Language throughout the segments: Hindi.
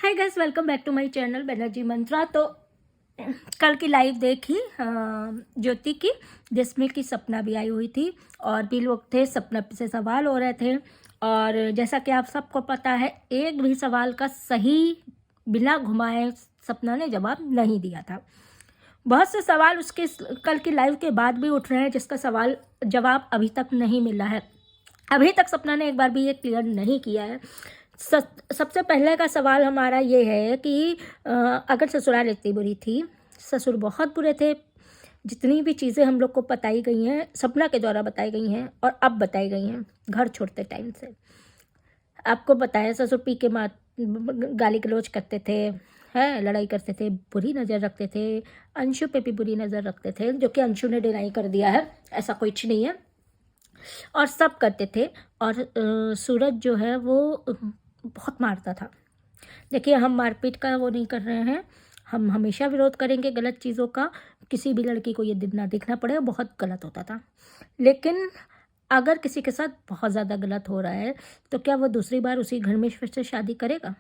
Hi guys, welcome back to my channel Banerjee Mantra. तो कल की लाइव देखी ज्योति की, जिसमें कि सपना भी आई हुई थी और भी लोग थे। सपना से सवाल हो रहे थे और जैसा कि आप सबको पता है, एक भी सवाल का सही बिना घुमाए सपना ने जवाब नहीं दिया था। बहुत से सवाल उसके कल की लाइव के बाद भी उठ रहे हैं जिसका सवाल जवाब अभी तक नहीं मिला है। अभी तक सपना ने एक बार भी ये क्लियर नहीं किया है। सबसे पहले का सवाल हमारा ये है कि अगर ससुराल इतनी बुरी थी, ससुर बहुत बुरे थे, जितनी भी चीज़ें हम लोग को बताई गई हैं सपना के द्वारा बताई गई हैं और अब बताई गई हैं घर छोड़ते टाइम से। आपको बताया ससुर पी के गाली गलौज करते थे, है लड़ाई करते थे, बुरी नज़र रखते थे, अंशु पे भी बुरी नज़र रखते थे, जो कि अंशु ने डिनाई कर दिया है, ऐसा कुछ नहीं है और सब करते थे। और सूरज जो है वो बहुत मारता था। देखिए, हम मारपीट का वो नहीं कर रहे हैं, हम हमेशा विरोध करेंगे गलत चीज़ों का। किसी भी लड़की को ये दिन ना देखना पड़े, बहुत गलत होता था। लेकिन अगर किसी के साथ बहुत ज़्यादा गलत हो रहा है तो क्या वो दूसरी बार उसी घर में फिर से शादी करेगा?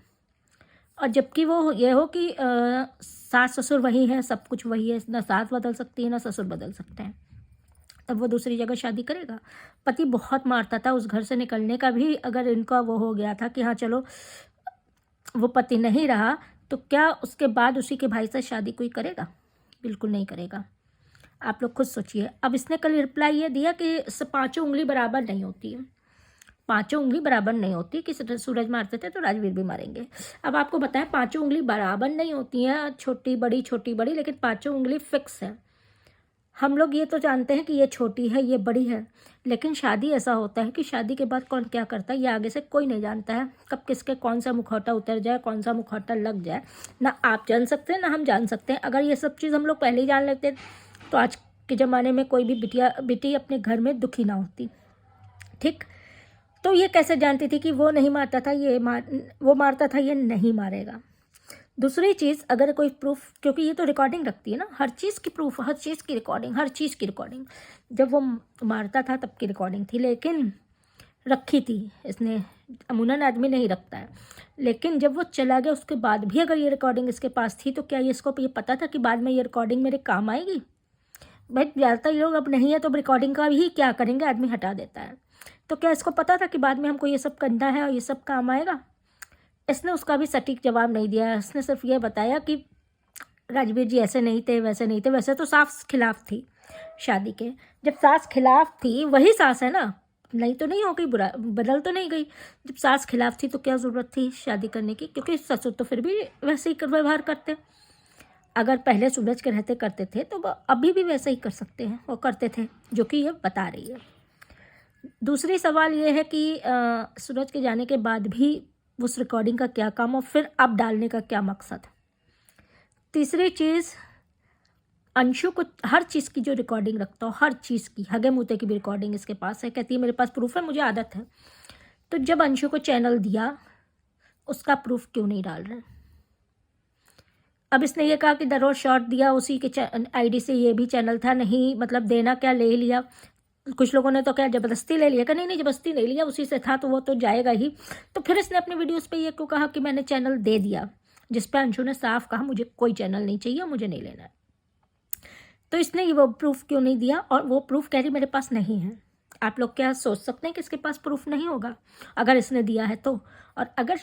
और जबकि वो ये हो कि सास ससुर वही हैं, सब कुछ वही है, ना सास बदल सकती है ना ससुर बदल सकते हैं, तब वो दूसरी जगह शादी करेगा? पति बहुत मारता था, उस घर से निकलने का भी अगर इनका वो हो गया था कि हाँ चलो वो पति नहीं रहा, तो क्या उसके बाद उसी के भाई से शादी कोई करेगा? बिल्कुल नहीं करेगा। आप लोग खुद सोचिए। अब इसने कल रिप्लाई ये दिया कि पाँचों उंगली बराबर नहीं होती है। पाँचों उंगली बराबर नहीं होती कि सूरज मारते थे तो राजवीर भी मारेंगे। अब आपको बताएं, पाँचों उंगली बराबर नहीं होती हैं, छोटी बड़ी, लेकिन पाँचों उंगली फिक्स है। हम लोग ये तो जानते हैं कि ये छोटी है, ये बड़ी है, लेकिन शादी ऐसा होता है कि शादी के बाद कौन क्या करता है ये आगे से कोई नहीं जानता है। कब किसके कौन सा मुखौटा उतर जाए, कौन सा मुखौटा लग जाए, ना आप जान सकते हैं ना हम जान सकते हैं। अगर ये सब चीज़ हम लोग पहले ही जान लेते तो आज के ज़माने में कोई भी बेटी अपने घर में दुखी ना होती। ठीक, तो ये कैसे जानती थी कि वो नहीं मारता था, वो मारता था, ये नहीं मारेगा? दूसरी चीज़, अगर कोई प्रूफ, क्योंकि ये तो रिकॉर्डिंग रखती है ना, हर चीज़ की प्रूफ, हर चीज़ की रिकॉर्डिंग, हर चीज़ की रिकॉर्डिंग। जब वो मारता था तब की रिकॉर्डिंग थी, लेकिन रखी थी इसने। अमूमन आदमी नहीं रखता है, लेकिन जब वो चला गया उसके बाद भी अगर ये रिकॉर्डिंग इसके पास थी तो क्या ये इसको ये पता था कि बाद में ये रिकॉर्डिंग मेरे काम आएगी? भाई ज़्यादातर लोग अब नहीं है तो रिकॉर्डिंग का भी क्या करेंगे, आदमी हटा देता है। तो क्या इसको पता था कि बाद में हमको ये सब करना है और ये सब काम आएगा? इसने उसका भी सटीक जवाब नहीं दिया है। इसने सिर्फ ये बताया कि राजवीर जी ऐसे नहीं थे, वैसे नहीं थे। वैसे तो सास खिलाफ थी शादी के। जब सास खिलाफ थी, वही सास है ना, नहीं तो नहीं हो गई, बुरा बदल तो नहीं गई। जब सास खिलाफ थी तो क्या ज़रूरत थी शादी करने की? क्योंकि ससुर तो फिर भी वैसे ही व्यवहार करते। अगर पहले सूरज के रहते करते थे तो अभी भी वैसे ही कर सकते हैं, वो करते थे, जो कि ये बता रही है। दूसरी सवाल ये है कि सूरज के जाने के बाद भी उस रिकॉर्डिंग का क्या काम और फिर अब डालने का क्या मकसद? तीसरी चीज़, अंशु को हर चीज़ की जो रिकॉर्डिंग रखता हो, हर चीज़ की, हगे मुते की भी रिकॉर्डिंग इसके पास है। कहती है मेरे पास प्रूफ है, मुझे आदत है। तो जब अंशु को चैनल दिया, उसका प्रूफ क्यों नहीं डाल रहे? अब इसने ये कहा कि द रोज शॉर्ट दिया, उसी के आईडी से ये भी चैनल था। नहीं, मतलब देना क्या, ले लिया। कुछ लोगों ने तो क्या ज़बरदस्ती ले लिया? कि नहीं ज़बरदस्ती नहीं लिया, उसी से था तो वो तो जाएगा ही। तो फिर इसने अपने वीडियोस पे ये क्यों कहा कि मैंने चैनल दे दिया, जिस पे अंशु ने साफ कहा मुझे कोई चैनल नहीं चाहिए, मुझे नहीं लेना है? तो इसने ये वो प्रूफ क्यों नहीं दिया? और वो प्रूफ कह रही मेरे पास नहीं है। आप लोग क्या सोच सकते हैं कि इसके पास प्रूफ नहीं होगा अगर इसने दिया है तो? और अगर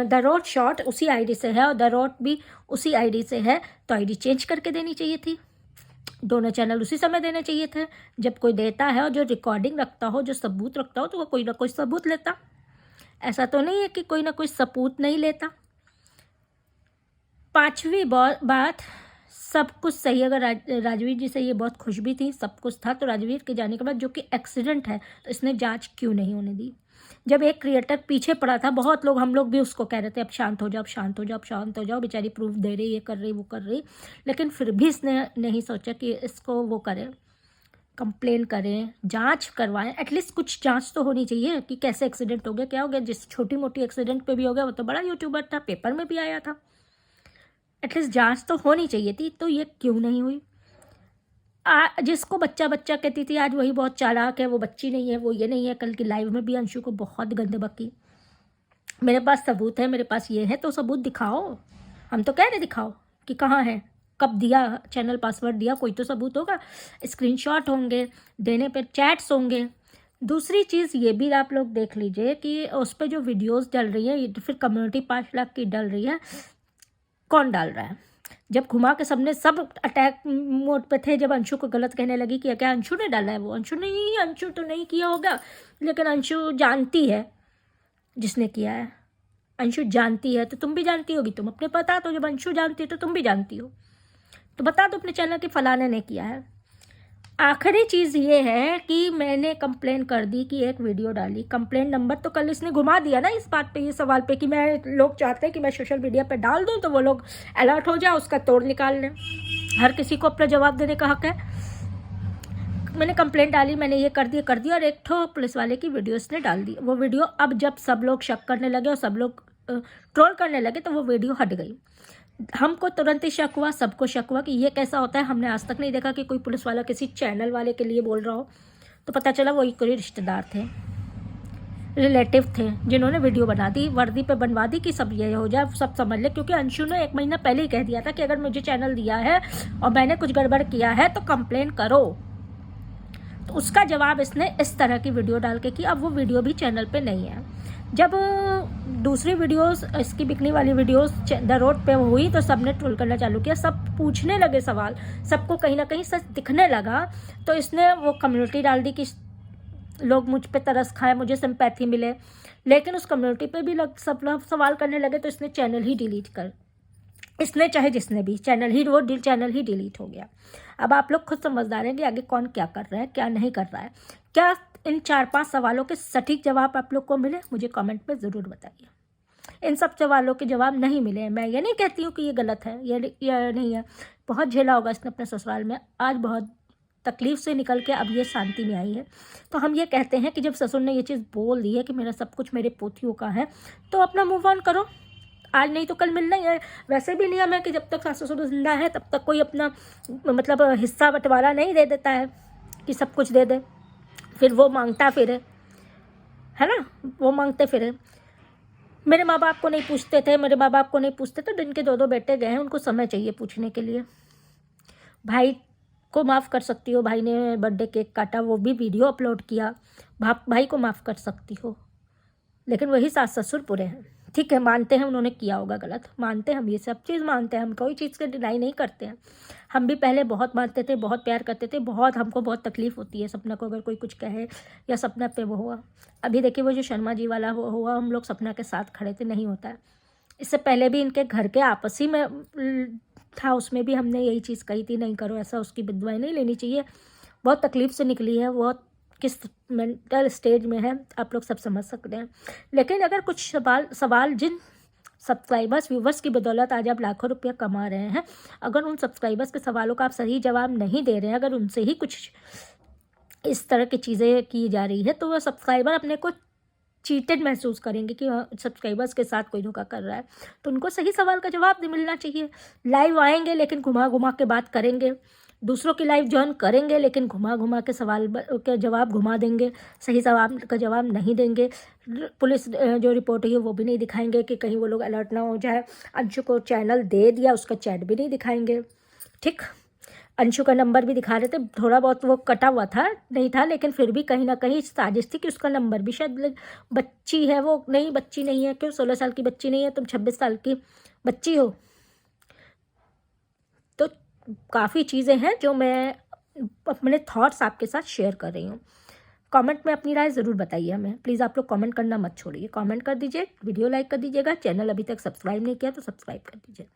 द रोड शॉट उसी आईडी से है और द रोड भी उसी आईडी से है तो आईडी चेंज करके देनी चाहिए थी। दोनों चैनल उसी समय देने चाहिए थे। जब कोई देता है और जो रिकॉर्डिंग रखता हो, जो सबूत रखता हो, तो वो कोई ना कोई सबूत लेता। ऐसा तो नहीं है कि कोई ना कोई सबूत नहीं लेता। पांचवी बात, सब कुछ सही, अगर राजवीर जी से ये बहुत खुश भी थी, सब कुछ था, तो राजवीर के जाने के बाद जो कि एक्सीडेंट है तो इसने जांच क्यों नहीं होने दी? जब एक क्रिएटर पीछे पड़ा था, बहुत लोग, हम लोग भी उसको कह रहे थे अब शांत हो जाओ, अब शांत हो जाओ, अब शांत हो जाओ, बेचारी प्रूफ दे रही, ये कर रही, वो कर रही, लेकिन फिर भी इसने नहीं सोचा कि इसको वो करें, कंप्लेन करें, जांच करवाएं। एटलीस्ट कुछ जांच तो होनी चाहिए कि कैसे एक्सीडेंट हो गया, क्या हो गया। जिस छोटी मोटी एक्सीडेंट पे भी हो गया, वो तो बड़ा यूट्यूबर था, पेपर में भी आया था। एटलीस्ट जांच तो होनी चाहिए थी, तो ये क्यों नहीं हुई? जिसको बच्चा बच्चा कहती थी, आज वही बहुत चालाक है, वो बच्ची नहीं है, वो ये नहीं है। कल की लाइव में भी अंशु को बहुत गंदे बकी। मेरे पास सबूत है, मेरे पास ये है, तो सबूत दिखाओ। हम तो कह रहे दिखाओ कि कहाँ है, कब दिया, चैनल पासवर्ड दिया, कोई तो सबूत होगा, स्क्रीनशॉट होंगे, देने पे चैट्स होंगे। दूसरी चीज़ ये भी आप लोग देख लीजिए कि उस पर जो वीडियोस डल रही है, ये तो फिर कम्युनिटी 5 लाख की डल रही है, कौन डाल रहा है? जब घुमा के सबने सब अटैक मोड पे थे, जब अंशु को गलत कहने लगी कि क्या अंशु ने डाला है, वो अंशु नहीं, अंशु तो नहीं किया होगा, लेकिन अंशु जानती है जिसने किया है। अंशु जानती है तो तुम भी जानती होगी, तुम अपने बता दो। जब अंशु जानती है तो तुम भी जानती हो, तो बता दो अपने चैनल कि फलाने ने किया है। आखिरी चीज़ ये है कि मैंने कंप्लेन कर दी कि एक वीडियो डाली, कंप्लेन नंबर तो कल इसने घुमा दिया ना इस बात पे, ये सवाल पे कि मैं, लोग चाहते हैं कि मैं सोशल मीडिया पे डाल दूं तो वो लोग अलर्ट हो जाए, उसका तोड़ निकाल लें। हर किसी को अपना जवाब देने का हक है। मैंने कंप्लेंट डाली, मैंने ये कर दिया और एक ठो पुलिस वाले की वीडियो इसने डाल दी। वो वीडियो अब जब सब लोग शक करने लगे और सब लोग ट्रोल करने लगे तो वो वीडियो हट गई। हमको तुरंत ही शक हुआ, सबको शक हुआ कि ये कैसा होता है। हमने आज तक नहीं देखा कि कोई पुलिस वाला किसी चैनल वाले के लिए बोल रहा हो। तो पता चला वही कोई रिश्तेदार थे, रिलेटिव थे, जिन्होंने वीडियो बना दी, वर्दी पे बनवा दी कि सब ये हो जाए, सब समझ ले। क्योंकि अंशु ने 1 महीना पहले ही कह दिया था कि अगर मुझे चैनल दिया है और मैंने कुछ गड़बड़ किया है तो कंप्लेन करो। तो उसका जवाब इसने इस तरह की वीडियो डाल के की। अब वो वीडियो भी चैनल पे नहीं है। जब दूसरी वीडियोस, इसकी बिकनी वाली वीडियोस द रोड पे हुई तो सबने ट्रोल करना चालू किया, सब पूछने लगे सवाल, सबको कहीं ना कहीं सच दिखने लगा। तो इसने वो कम्युनिटी डाल दी कि लोग मुझ पे तरस खाए, मुझे सिंपैथी मिले। लेकिन उस कम्युनिटी पे भी सब लोग सवाल करने लगे तो इसने चैनल ही डिलीट कर, इसने चाहे जिसने भी, चैनल ही डिलीट हो गया। अब आप लोग खुद समझदार हैं कि आगे कौन क्या कर रहा है, क्या नहीं कर रहा है। क्या इन 4-5 सवालों के सटीक जवाब आप लोग को मिले? मुझे कमेंट में ज़रूर बताइए। इन सब सवालों के जवाब नहीं मिले। मैं ये नहीं कहती हूँ कि ये गलत है, ये नहीं है। बहुत झेला होगा इसने अपने ससुराल में, आज बहुत तकलीफ से निकल के अब ये शांति में आई है। तो हम ये कहते हैं कि जब ससुर ने ये चीज़ बोल दी है कि मेरा सब कुछ मेरे पोतियों का है, तो अपना मूव ऑन करो। आज नहीं तो कल मिलना ही है। वैसे भी नियम है कि जब तक सास ससुर जिंदा है तब तक कोई अपना मतलब हिस्सा बंटवारा नहीं दे देता है कि सब कुछ दे दे, फिर वो मांगता फिरे, है ना, वो मांगते फिरे। मेरे माँ बाप को नहीं पूछते थे, मेरे माँ बाप को नहीं पूछते थे, जिनके 2-2 बेटे गए हैं उनको समय चाहिए पूछने के लिए। भाई को माफ़ कर सकती हो, भाई ने बर्थडे केक काटा, वो भी वीडियो अपलोड किया, भाई को माफ़ कर सकती हो। लेकिन वही सास ससुर बुरे हैं। ठीक है, मानते हैं उन्होंने किया होगा गलत, मानते हैं, हम ये सब चीज़ मानते हैं, हम कोई चीज़ के डिनाई नहीं करते हैं। हम भी पहले बहुत मानते थे, बहुत प्यार करते थे, बहुत हमको बहुत तकलीफ़ होती है सपना को अगर कोई कुछ कहे या सपना पे वो हुआ। अभी देखिए वो जो शर्मा जी वाला वो हुआ, हम लोग सपना के साथ खड़े थे, नहीं होता है। इससे पहले भी इनके घर के आपसी में था, उसमें भी हमने यही चीज़ कही थी, नहीं करो ऐसा, उसकी बददुआएं नहीं लेनी चाहिए। बहुत तकलीफ़ से निकली है, बहुत किस मेंटल स्टेज में है आप लोग सब समझ सकते हैं। लेकिन अगर कुछ सवाल जिन सब्सक्राइबर्स व्यूवर्स की बदौलत आज आप लाखों रुपया कमा रहे हैं, अगर उन सब्सक्राइबर्स के सवालों का आप सही जवाब नहीं दे रहे हैं, अगर उनसे ही कुछ इस तरह की चीज़ें की जा रही है, तो वह सब्सक्राइबर अपने को चीटेड महसूस करेंगे कि सब्सक्राइबर्स के साथ कोई धोखा कर रहा है। तो उनको सही सवाल का जवाब मिलना चाहिए। लाइव आएंगे लेकिन घुमा घुमा के बात करेंगे, दूसरों की लाइव ज्वाइन करेंगे लेकिन घुमा घुमा के सवाल के जवाब घुमा देंगे, सही सवाल का जवाब नहीं देंगे। पुलिस जो रिपोर्ट है वो भी नहीं दिखाएंगे कि कहीं वो लोग अलर्ट ना हो जाए। अंशु को चैनल दे दिया, उसका चैट भी नहीं दिखाएंगे। ठीक, अंशु का नंबर भी दिखा रहे थे, थोड़ा बहुत वो कटा हुआ था, नहीं था, लेकिन फिर भी कहीं ना कहीं साजिश थी कि उसका नंबर भी शायद, बच्ची है वो, नहीं बच्ची नहीं है, क्यों 16 साल की बच्ची नहीं है, तुम 26 साल की बच्ची हो। तो काफ़ी चीज़ें हैं जो मैं अपने थॉट्स आपके साथ शेयर कर रही हूँ। कमेंट में अपनी राय ज़रूर बताइए हमें, प्लीज़ आप लोग कमेंट करना मत छोड़िए, कमेंट कर दीजिए, वीडियो लाइक कर दीजिएगा, चैनल अभी तक सब्सक्राइब नहीं किया तो सब्सक्राइब कर दीजिए।